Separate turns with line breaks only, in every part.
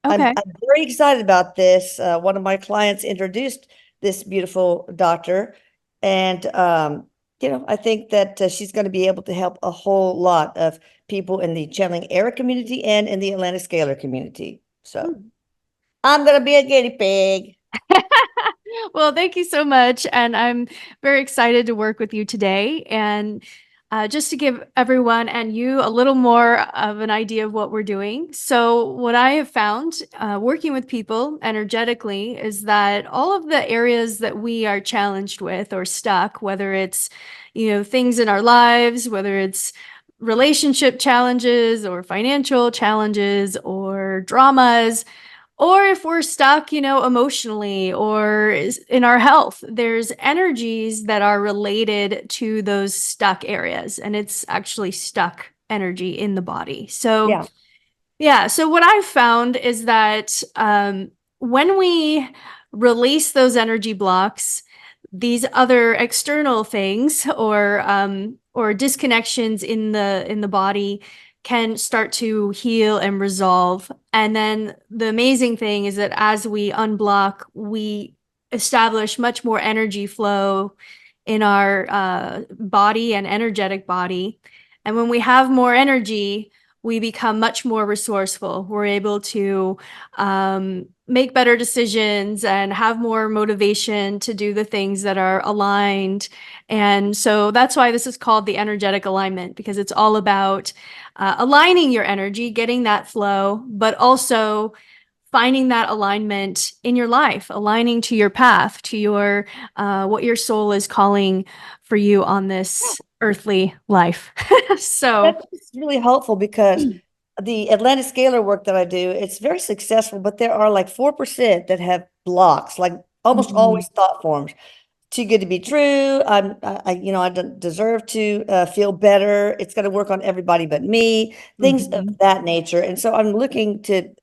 Okay.
I'm very excited about this. One of my clients introduced this beautiful doctor, and I think that she's going to be able to help a whole lot of people in the channeling Erik community and in the Atlantic Scalar community. So
Hmm.
I'm going to be a guinea pig.
Well, thank you so much. And I'm very excited to work with you today. And just to give everyone and you a little more of an idea of what we're doing. So, what I have found working with people energetically is that all of the areas that we are challenged with or stuck, whether it's, things in our lives, whether it's relationship challenges or financial challenges or dramas, or if we're stuck, emotionally or in our health, there's energies that are related to those stuck areas. And it's actually stuck energy in the body. So,
Yeah.
yeah. So, what I've found is that when we release those energy blocks, these other external things or disconnections in the body can start to heal and resolve. And then the amazing thing is that as we unblock, we establish much more energy flow in our body and energetic body. And when we have more energy, we become much more resourceful. We're able to make better decisions and have more motivation to do the things that are aligned. And so that's why this is called the energetic alignment, because it's all about aligning your energy, getting that flow, but also finding that alignment in your life, aligning to your path, to your what your soul is calling for you on this earthly life. So,
That's really helpful because the Atlantic Scalar work that I do, it's very successful, but there are like 4% that have blocks, like almost
mhm,
always thought forms. Too good to be true. I don't deserve to feel better. It's going to work on everybody but me, things of
mhm,
that nature. And so I'm looking to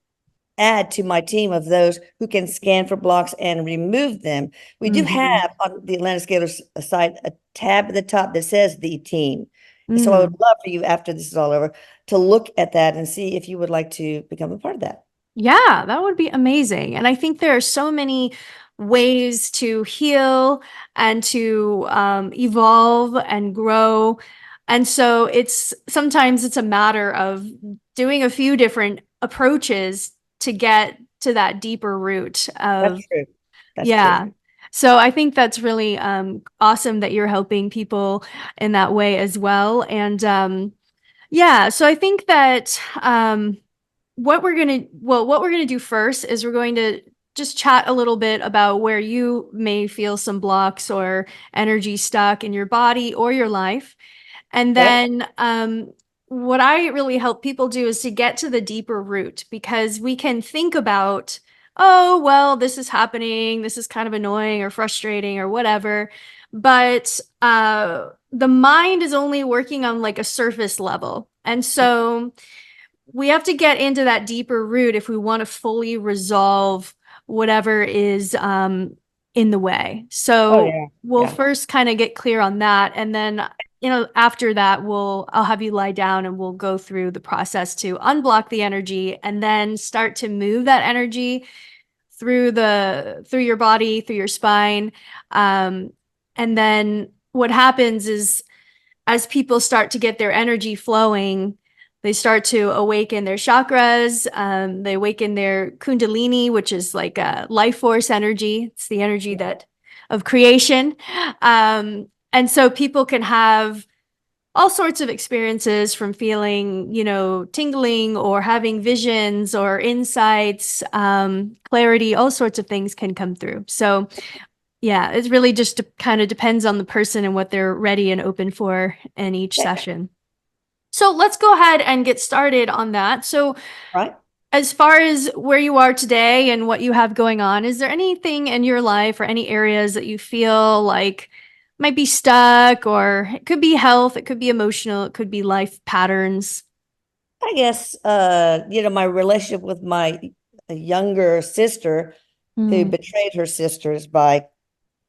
add to my team of those who can scan for blocks and remove them. We do
mhm,
have on the Atlantic Scalar site a tab at the top that says the team. So I would
mm.
love for you after this is all over to look at that and see if you would like to become a part of that.
Yeah, that would be amazing. And I think there are so many ways to heal and to evolve and grow. And so it's sometimes it's a matter of doing a few different approaches to get to that deeper root
That's
of,
true. That's true.
yeah. So I think that's really awesome that you're helping people in that way as well. And yeah, so I think that what we're gonna do first is we're going to just chat a little bit about where you may feel some blocks or energy stuck in your body or your life. And
Okay.
then what I really help people do is to get to the deeper root, because we can think about, oh, well, this is happening, this is kind of annoying or frustrating or whatever. But the mind is only working on like a surface level. And so we have to get into that deeper root if we want to fully resolve whatever is in the way.
Oh
So
yeah.
we'll
Yeah.
first kind of get clear on that, and then after that I'll have you lie down and we'll go through the process to unblock the energy and then start to move that energy through your body, through your spine, um, and then what happens is as people start to get their energy flowing, they start to awaken their chakras. They awaken their kundalini, which is like a life force energy. It's the energy
Yeah.
that of creation. And so people can have all sorts of experiences from feeling, tingling or having visions or insights, clarity, all sorts of things can come through. So yeah, it really just kind of depends on the person and what they're ready and open for in each
Okay.
session. So let's go ahead and get started on that. So,
Right.
as far as where you are today and what you have going on, is there anything in your life or any areas that you feel like might be stuck, or it could be health, it could be emotional, it could be life patterns?
I guess my relationship with my younger sister who
Mm,
betrayed her sisters by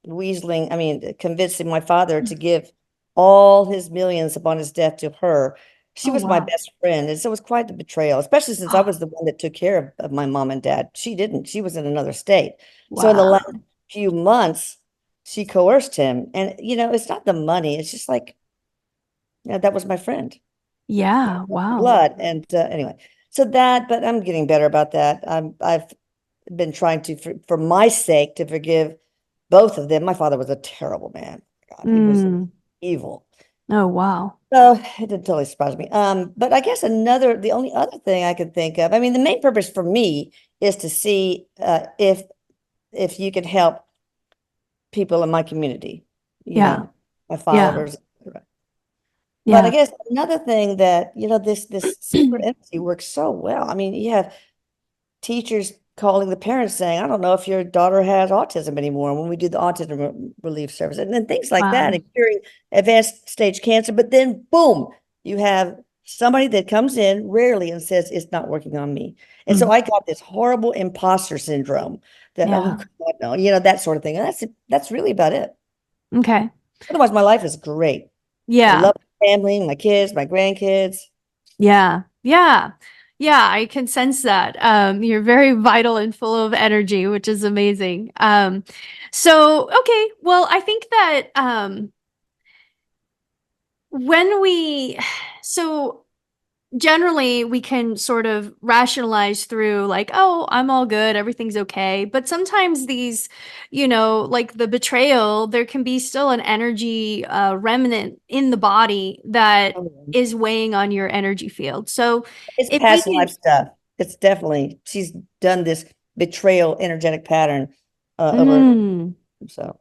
weaseling, I mean, convincing my father to give all his millions upon his death to her. She
Oh,
was my
wow.
best friend, and so it was quite the betrayal, especially since I
Oh,
was the one that took care of my mom and dad. She didn't. She was in another state. So in the last
wow.
few months, she coerced him. And, it's not the money. It's just like, that was my friend,
Yeah, wow.
blood. And anyway, but I'm getting better about that. I've been trying to, for my sake, to forgive both of them. My father was a terrible man. God, he was
Mm.
evil.
Oh, wow.
So it didn't totally surprise me. But I guess the only other thing I could think of, I mean, the main purpose for me is to see if you can help people in my community,
Yeah,
my
yeah,
followers. But I
yeah.
guess another thing that, this sacred energy works so well. I mean, you have teachers calling the parents saying, I don't know if your daughter has autism anymore when we do the autism relief service and then things like that
Wow.
and curing advanced stage cancer. But then boom, you have somebody that comes in rarely and says, it's not working on me. And so
Mm.
I got this horrible imposter syndrome that, oh
Yeah.
God, no, that sort of thing. And that's really about it.
Okay.
Otherwise, my life is great. I
Yeah.
love my family, my kids, my grandkids.
Yeah. Yeah. Yeah, I can sense that. You're very vital and full of energy, which is amazing. So okay, well, I think that when we so generally we can sort of rationalize through like, oh, I'm all good, everything's okay. But sometimes these, like the betrayal, there can be still an energy remnant in the body that is weighing on your energy field. So
It's
if we
past life
can,
stuff. It's definitely, she's done this betrayal energetic pattern over.
mm,
So,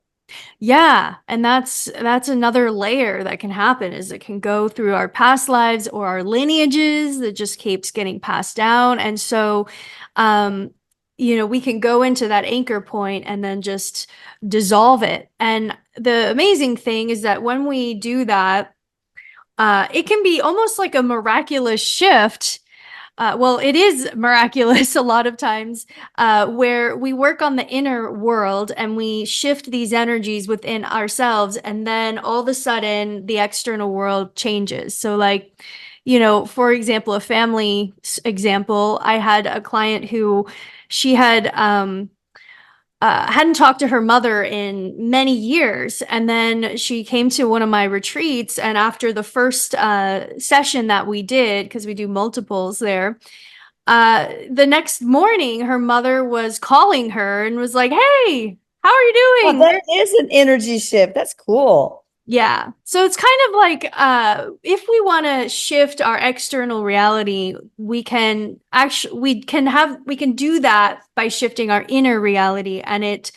yeah, and that's another layer that can happen is it can go through our past lives or our lineages that just keeps getting passed down. And so um we can go into that anchor point and then just dissolve it. And the amazing thing is that when we do that, it can be almost like a miraculous shift. Well, it is miraculous a lot of times, where we work on the inner world and we shift these energies within ourselves, and then all of a sudden the external world changes. So, like, for example, a family example, I had a client who she had hadn't talked to her mother in many years. And then she came to one of my retreats. And after the first session that we did, because we do multiples there, the next morning, her mother was calling her and was like, "Hey, how are you
oh,
doing?
that
Where?"
is an energy shift. That's cool.
Yeah. So it's kind of like if we want to shift our external reality, we can do that by shifting our inner reality, and it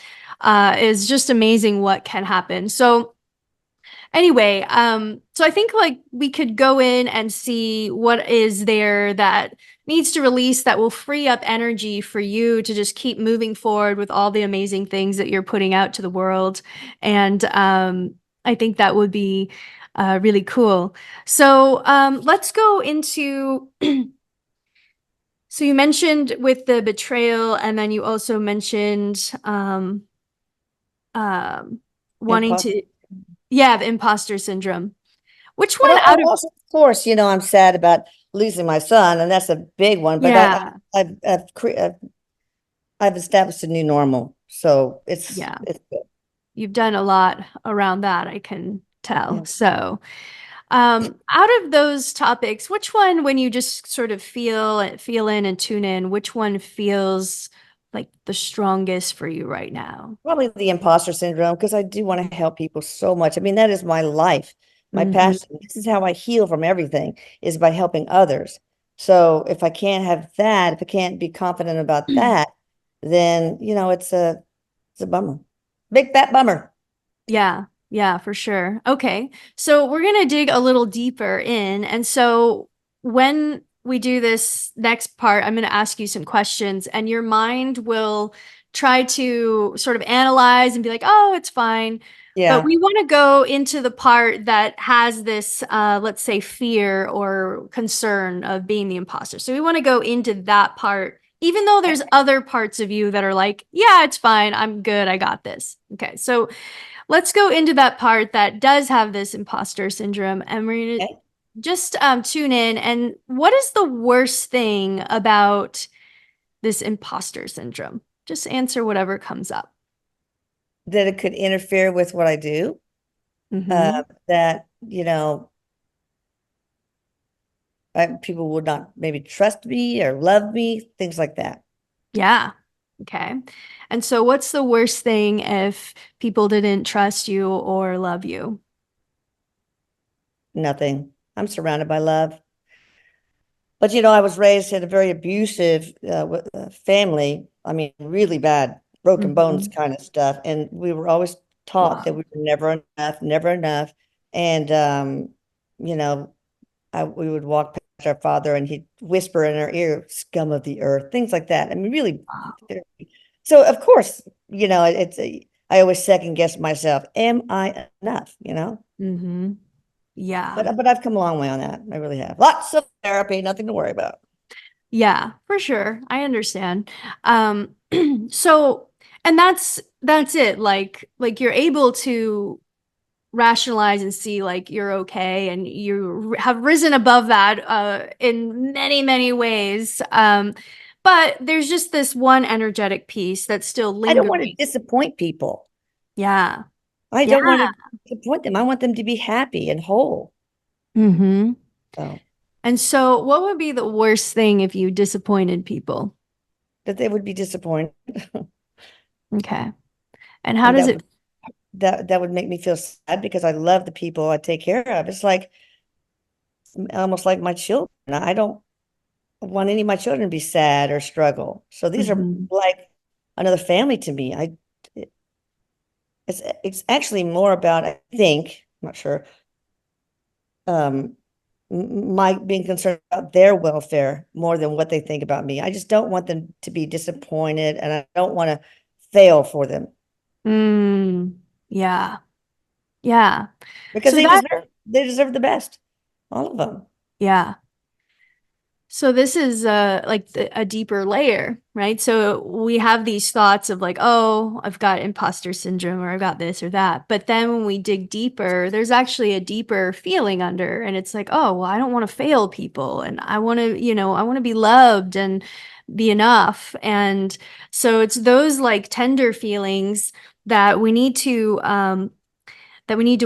is just amazing what can happen. So anyway, so I think like we could go in and see what is there that needs to release that will free up energy for you to just keep moving forward with all the amazing things that you're putting out to the world. And I think that would be really cool. So let's go into. So you mentioned with the betrayal, and then you also mentioned um, wanting
Impossible.
to, yeah, the imposter syndrome. Which
But
one out of,
also, of course, I'm sad about losing my son, and that's a big one. But
yeah,
I've established a new normal, so
yeah,
it's good.
you've done a lot around that, I can tell.
Yeah.
So, out of those topics, which one, when you just sort of feel in and tune in, which one feels like the strongest for you right now?
Probably the imposter syndrome, because I do want to help people so much. I mean, that is my life, my
Hmm.
passion. This is how I heal from everything, is by helping others. So if I can't have that, if I can't be confident about that, then it's a bummer. Big fat bummer.
Yeah, yeah, for sure. Okay. So we're going to dig a little deeper in. And so when we do this next part, I'm going to ask you some questions, and your mind will try to sort of analyze and be like, oh, it's fine. But
Yeah.
we want to go into the part that has this, let's say, fear or concern of being the imposter. So we want to go into that part, even though there's other parts of you that are like, yeah, it's fine. I'm good. I got this. Okay. So let's go into that part that does have this imposter syndrome, and we're gonna
Okay.
just tune in. And what is the worst thing about this imposter syndrome? Just answer whatever comes up.
That it could interfere with what I do,
Mm-hmm.
that, people would not maybe trust me or love me, things like that.
Yeah. Okay. And so, what's the worst thing if people didn't trust you or love you?
Nothing. I'm surrounded by love. But I was raised in a very abusive family. I mean, really bad, broken bones
Mm-hmm.
kind of stuff. And we were always taught that
Wow.
we were never enough, never enough. And you know, we would walk past our father and he'd whisper in our ear, scum of the earth, things like that. I mean, really.
Wow.
So of course, I always second guess myself. Am I enough?
Mm-hmm. Yeah.
But I've come a long way on that. I really have. Lots of therapy, nothing to worry about.
Yeah, for sure. I understand. Um, so, and that's it. Like you're able to rationalize and see like you're okay and you have risen above that in many, many ways. But there's just this one energetic piece that's still
I don't want to
lingering.
disappoint people.
Yeah.
I
Yeah.
don't want to disappoint them. I want them to be happy and whole.
Mm-hmm.
So
And so what would be the worst thing if you disappointed people?
that they would be disappointed.
Okay. And how
And
does it
that would make me feel sad because I love the people I take care of. It's like almost like my children. I don't want any of my children to be sad or struggle. So these are
Mhm.
like another family to me. It's actually more about, I think, I'm not sure, um, my being concerned about their welfare more than what they think about me. I just don't want them to be disappointed and I don't want to fail for them
Mm, yeah. Yeah.
because
So that,
they deserve the best. All of them.
yeah. So this is a deeper layer, right? So we have these thoughts of like, oh, I've got imposter syndrome or I've got this or that. But then when we dig deeper, there's actually a deeper feeling under, and it's like, oh, well, I don't want to fail people and I want to, I want to be loved and be enough. And so it's those like tender feelings that we need to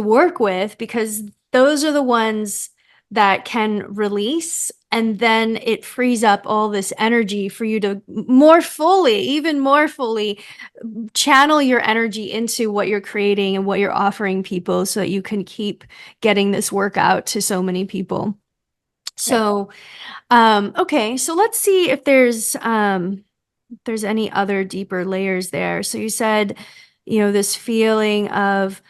work with because those are the ones that can release and then it frees up all this energy for you to more fully, even more fully channel your energy into what you're creating and what you're offering people so that you can keep getting this work out to so many people.
Right.
So, okay, so let's see if there's any other deeper layers there. So you said, this feeling of,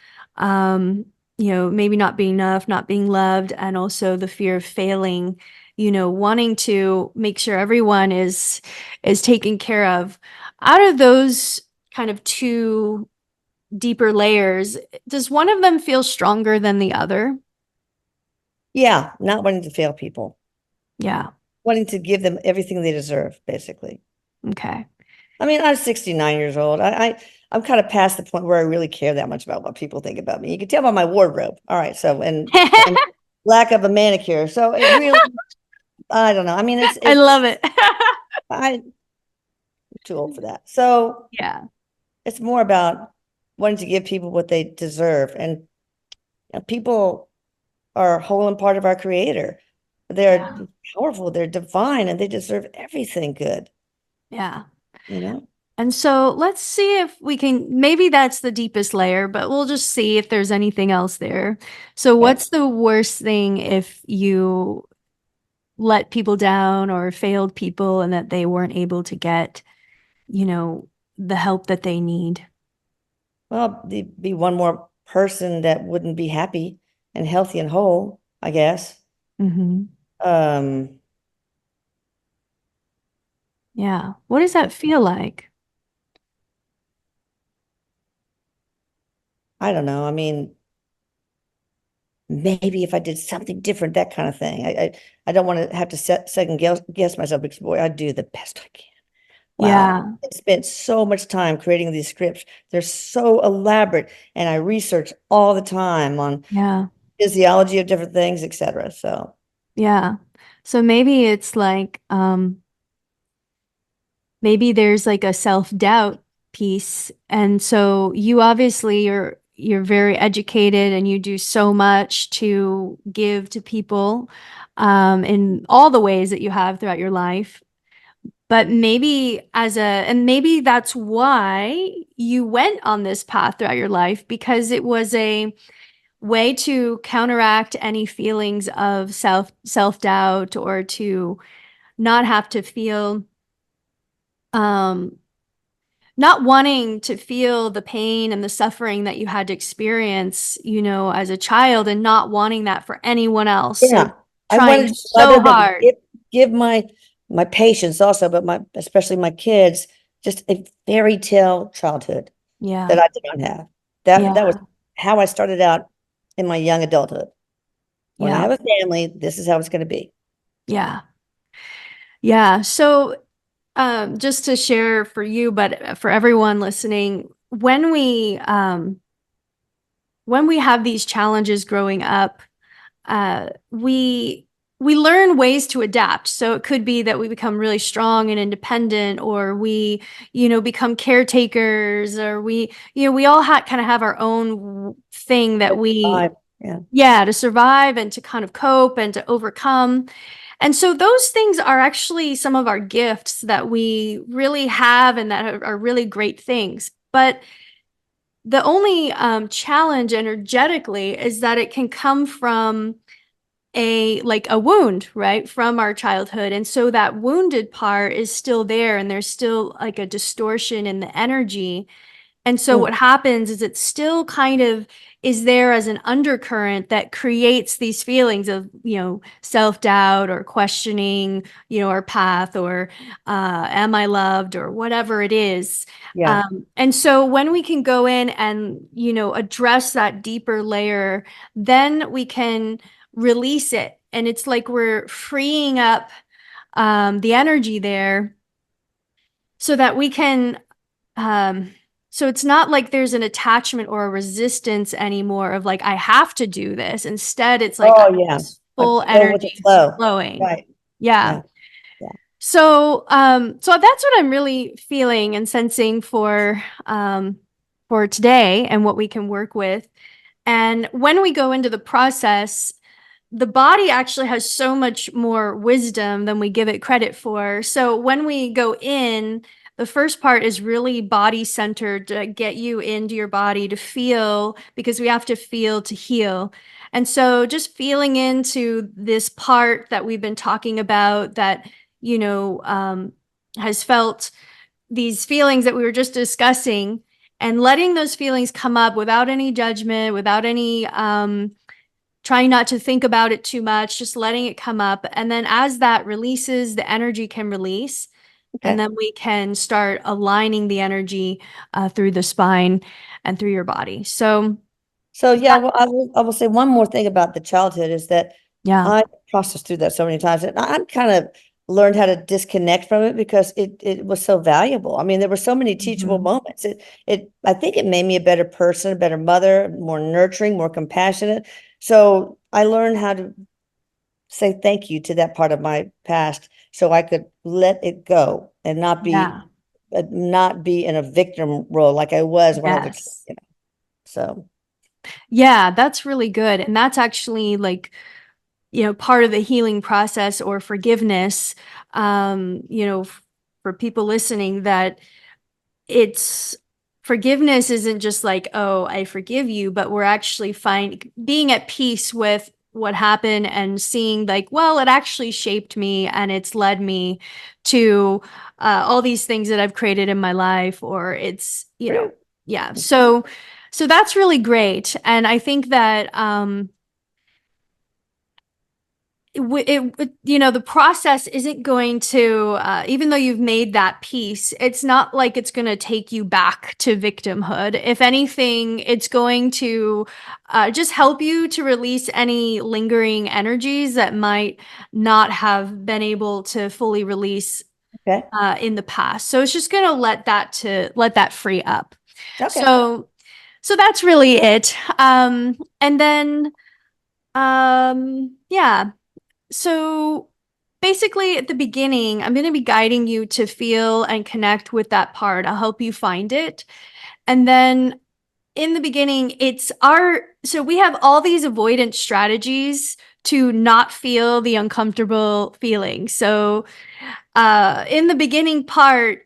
maybe not being enough, not being loved, and also the fear of failing, wanting to make sure everyone is taken care of. Out of those kind of two deeper layers, does one of them feel stronger than the other?
Yeah, not wanting to fail people,
Yeah.
wanting to give them everything they deserve, basically.
Okay.
I mean, I'm 69 years old. I'm kind of past the point where I really care that much about what people think about me. You can tell by my wardrobe. All right, so and lack of a manicure. So it really, I don't know. I mean,
I love it.
I'm too old for that. So
Yeah.
it's more about wanting to give people what they deserve, and people are a whole and part of our Creator. They're
Yeah.
powerful. They're divine, and they deserve everything good.
Yeah.
You know.
And so let's see if we can, maybe that's the deepest layer, but we'll just see if there's anything else there. So,
Okay.
what's the worst thing if you let people down or failed people and that they weren't able to get, you know, the help that they need?
Well, be one more person that wouldn't be happy and healthy and whole, I guess.
Hmm.
Um,
Yeah. What does that feel like?
I don't know. I mean, maybe if I did something different, that kind of thing. I don't want to have to second guess myself because boy, I do the best I can. Wow.
Yeah.
I spent so much time creating these scripts. They're so elaborate, and I research all the time on
Yeah.
physiology of different things, etc. So
Yeah. So maybe it's like, maybe there's like a self-doubt piece. And so you obviously you're very educated and you do so much to give to people in all the ways that you have throughout your life. But maybe and maybe that's why you went on this path throughout your life, because it was a way to counteract any feelings of self-doubt, or to not have to feel um not wanting to feel the pain and the suffering that you had to experience, as a child, and not wanting that for anyone else. So
yeah, I
trying
wanted to be a mother,
so
but
hard.
give my patients also, but my especially my kids, just a fairy tale childhood
Yeah.
that I did not have. That was
Yeah.
how I started out in my young adulthood. When I
Yeah.
have a family, this is how it's going to be.
Yeah. Yeah. So, just to share for you, but for everyone listening, when we have these challenges growing up, uh, we we learn ways to adapt. So it could be that we become really strong and independent, or we, become caretakers, or we all kind of have our own thing that we,
Yeah.
yeah, to survive and to kind of cope and to overcome. And so those things are actually some of our gifts that we really have and that are really great things. But the only challenge energetically is that it can come from a wound, right, from our childhood. And so that wounded part is still there, and there's still like a distortion in the energy. And so
Mm,
what happens is it still kind of is there as an undercurrent that creates these feelings of, self-doubt, or questioning, our path, or am I loved, or whatever it is.
yeah.
And so when we can go in and, address that deeper layer, then we can release it. And it's like we're freeing up the energy there so that we can so it's not like there's an attachment or a resistance anymore of like, I have to do this. Instead, it's like
Oh, yeah.
this
I
full
go with the
energy
flow.
flowing.
Right.
Yeah.
Yeah. Yeah.
So that's what I'm really feeling and sensing for today and what we can work with. And when we go into the process, the body actually has so much more wisdom than we give it credit for. So when we go in, the first part is really body centered, to get you into your body to feel, because we have to feel to heal. And so just feeling into this part that we've been talking about, that, has felt these feelings that we were just discussing, and letting those feelings come up without any judgment, without any trying not to think about it too much, just letting it come up. And then as that releases, the energy can release. And
Okay.
then we can start aligning the energy through the spine and through your body. So,
So yeah, well, I will say one more thing about the childhood is that
yeah.
I processed through that so many times, and I kind of learned how to disconnect from it because it was so valuable. I mean, there were so many teachable
Mhm.
moments. It I think it made me a better person, a better mother, more nurturing, more compassionate. So I learned how to say thank you to that part of my past, so I could let it go and
Yeah.
not be in a victim role like I was when I was a kid.
Yes.
So
Yeah, that's really good. And that's actually like, part of the healing process or forgiveness, for people listening, that it's forgiveness isn't just like, oh, I forgive you, but we're actually being at peace with what happened, and seeing like, well, it actually shaped me and it's led me to all these things that I've created in my life, or it's,
true.
yeah. So that's really great. And I think that the process isn't going to, even though you've made that peace, it's not like it's going to take you back to victimhood. If anything, it's going to just help you to release any lingering energies that might not have been able to fully release
Okay.
in the past. So it's just going to let that free up.
Okay.
So that's really it. And then Yeah. So basically, at the beginning, I'm going to be guiding you to feel and connect with that part. I'll help you find it. And then in the beginning, so we have all these avoidance strategies to not feel the uncomfortable feeling. So, in the beginning part,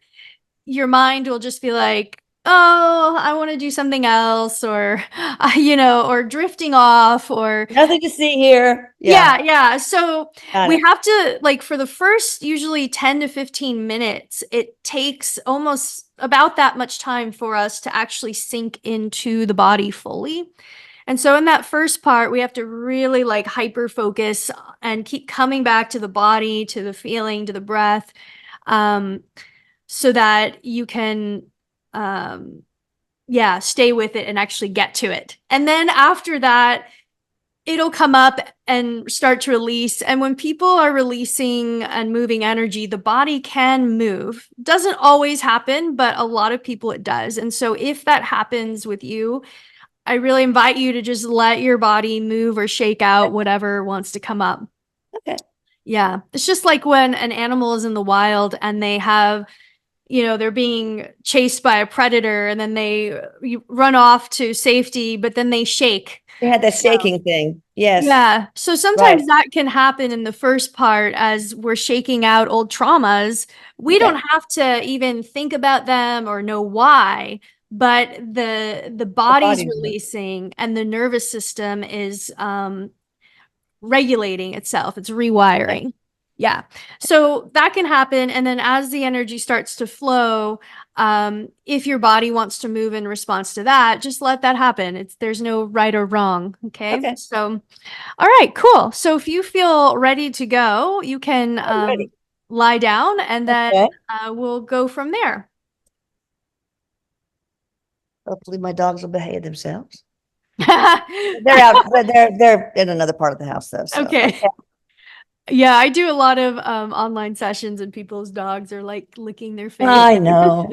your mind will just be like, oh, I want to do something else, or, or drifting off, or
Nothing to see here.
yeah,
Yeah,
yeah. So
got
we
it.
have to, like, for the first usually 10 to 15 minutes, it takes almost about that much time for us to actually sink into the body fully. And so in that first part, we have to really like hyper focus and keep coming back to the body, to the feeling, to the breath, um, so that you can, um, yeah, stay with it and actually get to it. And then after that, it'll come up and start to release. And when people are releasing and moving energy, the body can move. Doesn't always happen, but a lot of people it does. And so if that happens with you, I really invite you to just let your body move or shake out whatever wants to come up.
Okay.
Yeah. It's just like when an animal is in the wild and they have, they're being chased by a predator and then you run off to safety, but then they shake.
You had that
So
shaking thing. Yes.
yeah. So sometimes
Right.
that can happen in the first part as we're shaking out old traumas. We don't
Okay.
have to even think about them or know why, but the
The
body's
body's moving.
releasing and the nervous system is regulating itself. It's rewiring. Yeah. So that can happen. And then as the energy starts to flow, if your body wants to move in response to that, just let that happen. There's no right or wrong. Okay.
Okay.
So all right, cool. So if you feel ready to go, you can
I'm ready.
lie down and then
Okay.
we'll go from there.
Hopefully my dogs will behave themselves. They're out. They're in another part of the house though. So
Okay.
okay.
Yeah, I do a lot of online sessions and people's dogs are like licking their face.
I know.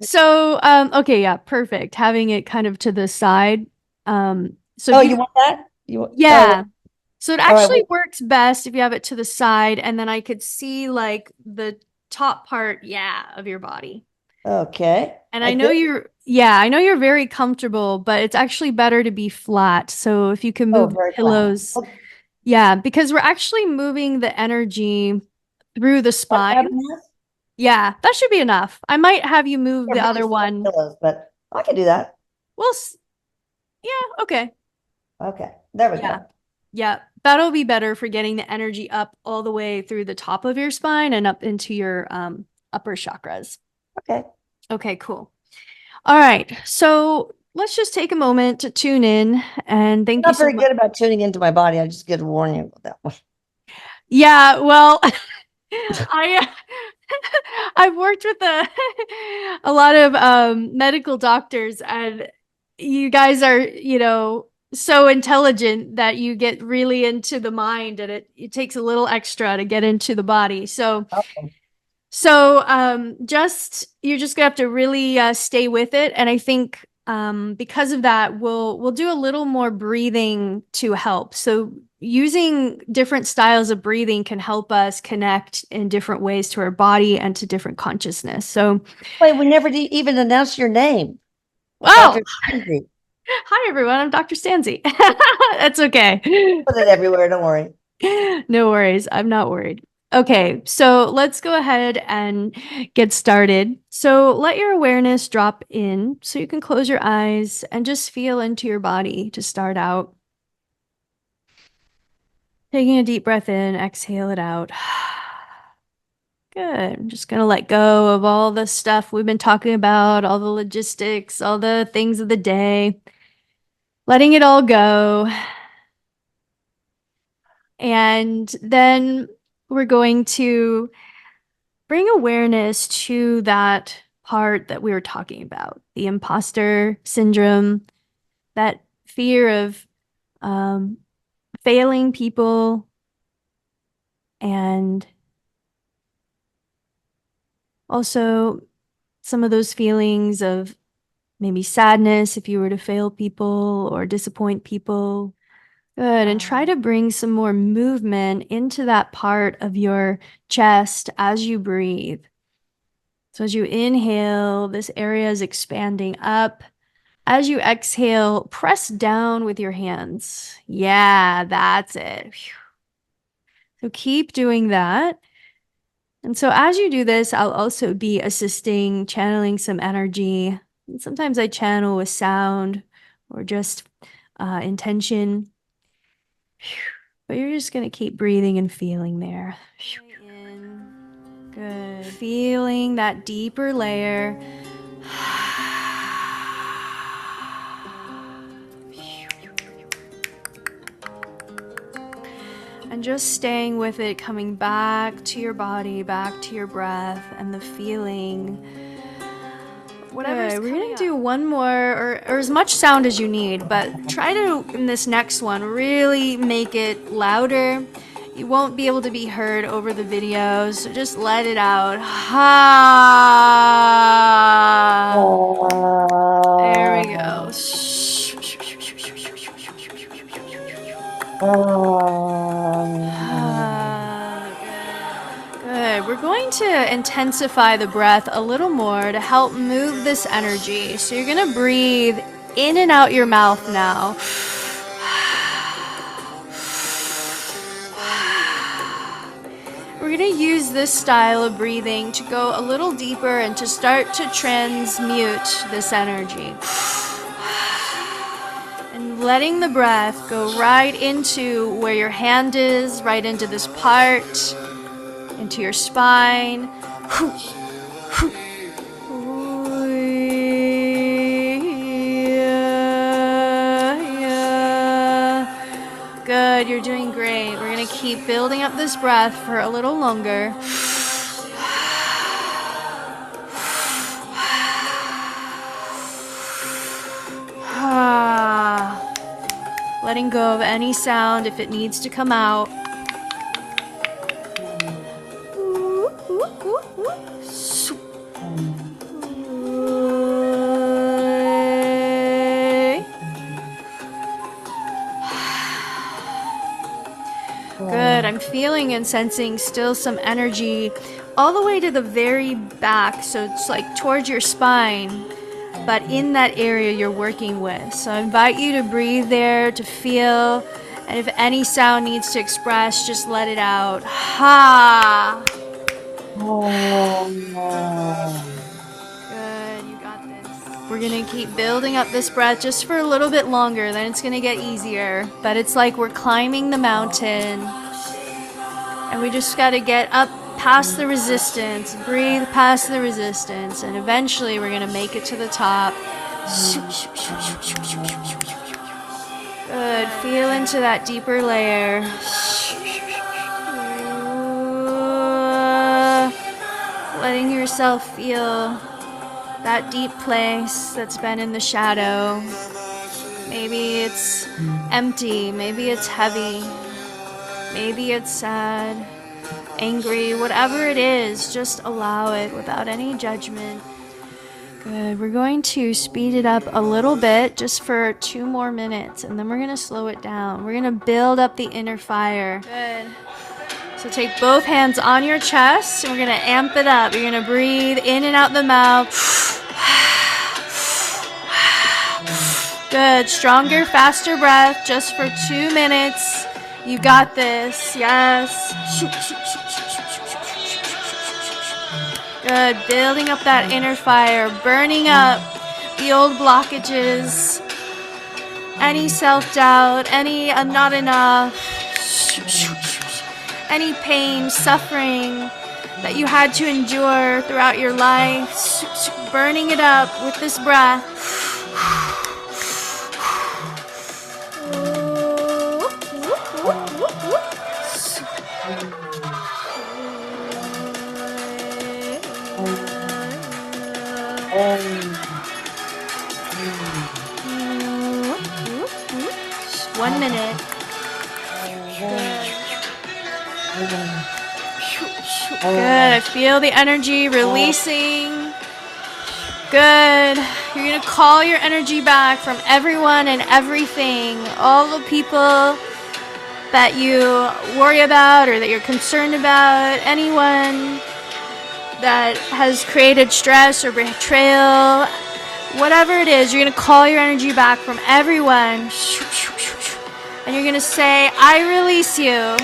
So, okay, yeah, perfect. Having it kind of to the side. So
Oh,
if you,
you want that? You want? Oh,
yeah. So it
all right.
actually works best if you have it to the side and then I could see like the top part, yeah, of your body.
Okay.
And I
Like
know
this.
I know you're very comfortable, but it's actually better to be flat. So if you can
Oh,
move the
very flat.
pillows,
Okay.
yeah, because we're actually moving the energy through the
What
spine.
happened to this?
Yeah, that should be enough. I might have you move
They're
the
really
other
soft
one.
pillows, but I can do that.
Well, yeah, okay.
Okay. There we
Yeah.
go.
Yeah, that'll be better for getting the energy up all the way through the top of your spine and up into your upper chakras.
Okay.
Okay, cool. All right. So let's just take a moment to tune in and
I'm
thank you
not
so
very
much.
good about tuning into my body. I just get a warning about that one.
Yeah, well, I I've worked with a lot of medical doctors and you guys are, so intelligent that you get really into the mind and it takes a little extra to get into the body.
Okay.
So just you're just gonna have to really stay with it. And I think because of that, we'll do a little more breathing to help. So using different styles of breathing can help us connect in different ways to our body and to different consciousness. So,
Wait, we never even announced your name,
well,
Dr. Stanzie.
hi everyone, I'm Dr. Stanzie. That's okay.
Put it everywhere. Don't worry.
No worries. I'm not worried. Okay, so let's go ahead and get started. So let your awareness drop in so you can close your eyes and just feel into your body to start out. Taking a deep breath in, exhale it out. Good. I'm just going to let go of all the stuff we've been talking about, all the logistics, all the things of the day, letting it all go. And then we're going to bring awareness to that part that we were talking about, the imposter syndrome, that fear of um, failing people, and also some of those feelings of maybe sadness if you were to fail people or disappoint people. Good, and try to bring some more movement into that part of your chest as you breathe. So as you inhale, this area is expanding up. As you exhale, press down with your hands. Yeah, that's it. So keep doing that. And so as you do this, I'll also be assisting, channeling some energy. And sometimes I channel with sound or just intention. But you're just going to keep breathing and feeling there. In. Good. Feeling that deeper layer. And just staying with it, coming back to your body, back to your breath, and the feeling. Whatever. We're gonna do one more, or as much sound as you need, but try to, in this next one, really make it louder. You won't be able to be heard over the videos, so just let it out. Ha! There we go. Good. We're going to intensify the breath a little more to help move this energy. So you're going to breathe in and out your mouth now. We're going to use this style of breathing to go a little deeper and to start to transmute this energy. And letting the breath go right into where your hand is, right into this part, into your spine. Good, you're doing great. We're going to keep building up this breath for a little longer. Letting go of any sound if it needs to come out. Good, I'm feeling and sensing still some energy all the way to the very back, so it's like towards your spine, but in that area you're working with. So I invite you to breathe there, to feel, and if any sound needs to express, just let it out. Ha! Good, you got this. We're gonna keep building up this breath just for a little bit longer, then it's gonna get easier. But it's like we're climbing the mountain, and we just gotta get up past the resistance, breathe past the resistance, and eventually we're gonna make it to the top. Good, feel into that deeper layer. Letting yourself feel that deep place that's been in the shadow. Maybe it's empty, maybe it's heavy, maybe it's sad, angry, whatever it is, just allow it without any judgment. Good, we're going to speed it up a little bit just for 2 more minutes, and then we're gonna slow it down. We're gonna build up the inner fire. Good. So take both hands on your chest, and we're gonna amp it up. You're gonna breathe in and out the mouth. Good, stronger, faster breath, just for 2 minutes. You got this, yes. Good, building up that inner fire, burning up the old blockages, any self-doubt, any I'm not enough, any pain, suffering that you had to endure throughout your life, burning it up with this breath. One minute. Good. I feel the energy releasing. Good. You're going to call your energy back from everyone and everything, all the people that you worry about or that you're concerned about, anyone that has created stress or betrayal, whatever it is, you're going to call your energy back from everyone. And you're going to say, I release you.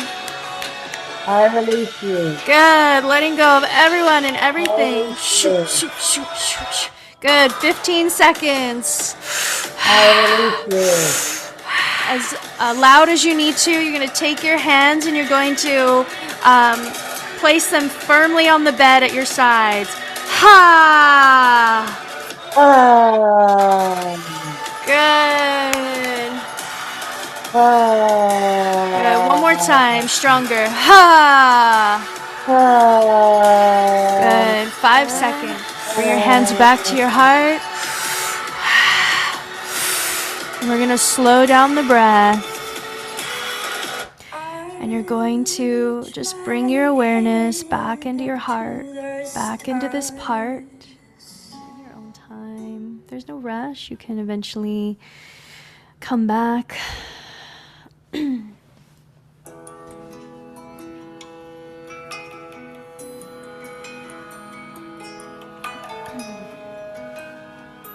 I release you.
Good. Letting go of everyone and everything.
release you.
Good. 15 seconds.
I release you.
As loud as you need to, you're going to take your hands and you're going to place them firmly on the bed at your sides. Ha!
Ah.
Good.
Ah.
Good. One more time. Stronger. Ha!
Ah.
Good. 5 seconds. Bring your hands back to your heart. We're going to slow down the breath. And you're going to just bring your awareness back into your heart, back into this part in your own time. There's no rush. You can eventually come back.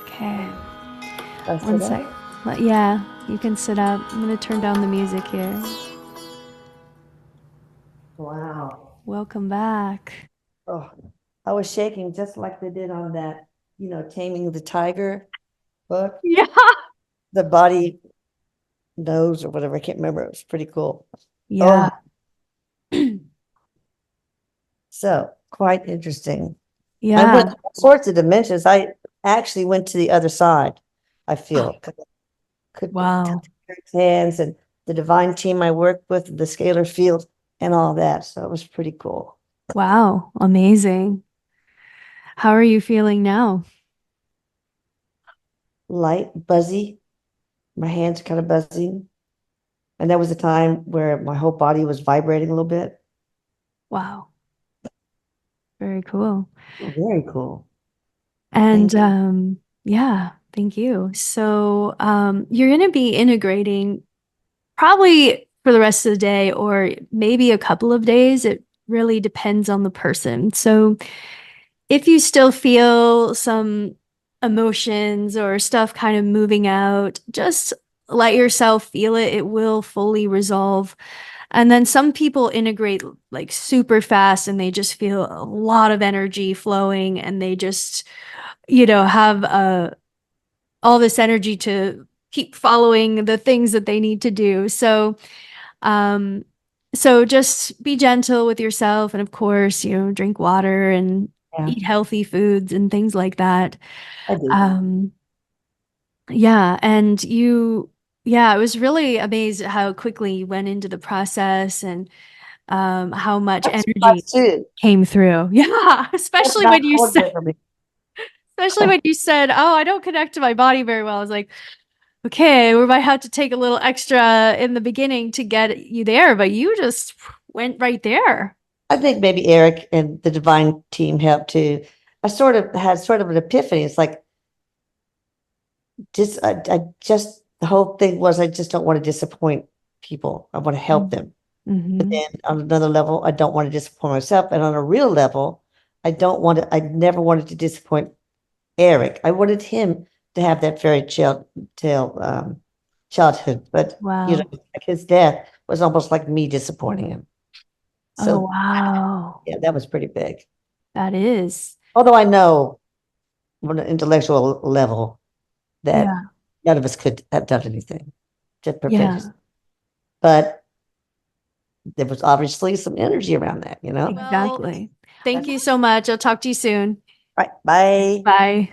Okay. One sec. Yeah, you can sit up. I'm going to turn down the music here.
Wow.
Welcome back.
Oh, I was shaking just like they did on that, Taming the Tiger book.
Yeah.
The body knows or whatever. I can't remember. It was pretty cool.
Yeah.
Oh, so quite interesting. I
Yeah.
went all sorts of dimensions. I actually went to the other side, I feel. Could
Wow.
touch Eric's hands and the divine team I worked with, the scalar field and all that. So it was pretty cool.
Wow. Amazing. How are you feeling now?
Light, buzzy. My hands are kind of buzzing. And that was a time where my whole body was vibrating a little bit.
Wow. Very cool.
Very cool.
And
Thank
yeah, thank you. So you're going to be integrating probably for the rest of the day or maybe a couple of days. It really depends on the person. So if you still feel some emotions or stuff kind of moving out, just let yourself feel it. It will fully resolve. And then some people integrate like super fast and they just feel a lot of energy flowing and they just, have all this energy to keep following the things that they need to do. Um, so just be gentle with yourself and of course, drink water and
Yeah,
eat healthy foods and things like that.
I do.
Yeah, and I was really amazed at how quickly you went into the process and how much
That's
energy
surprised too.
came through. Yeah,
That's not ordinary for me.
especially when you said, "Oh, I don't connect to my body very well." I was like, "Okay, we might have to take a little extra in the beginning to get you there," but you just went right there.
I think maybe Eric and the divine team helped too. I sort of had sort of an epiphany. It's like just the whole thing was I just don't want to disappoint people. I want to help them. But
Mm-hmm.
then on another level, I don't want to disappoint myself. And on a real level, I never wanted to disappoint Eric. I wanted him to have that fairy tale childhood. But
Wow.
like his death was almost like me disappointing him.
Oh,
So
wow.
yeah, that was pretty big.
That is.
Although I know on an intellectual level that
Yeah.
none of us could have done anything to prevent
Yeah.
his. But there was obviously some energy around that.
Exactly. Thank you so much. I'll talk to you soon.
Right. Bye.
Bye.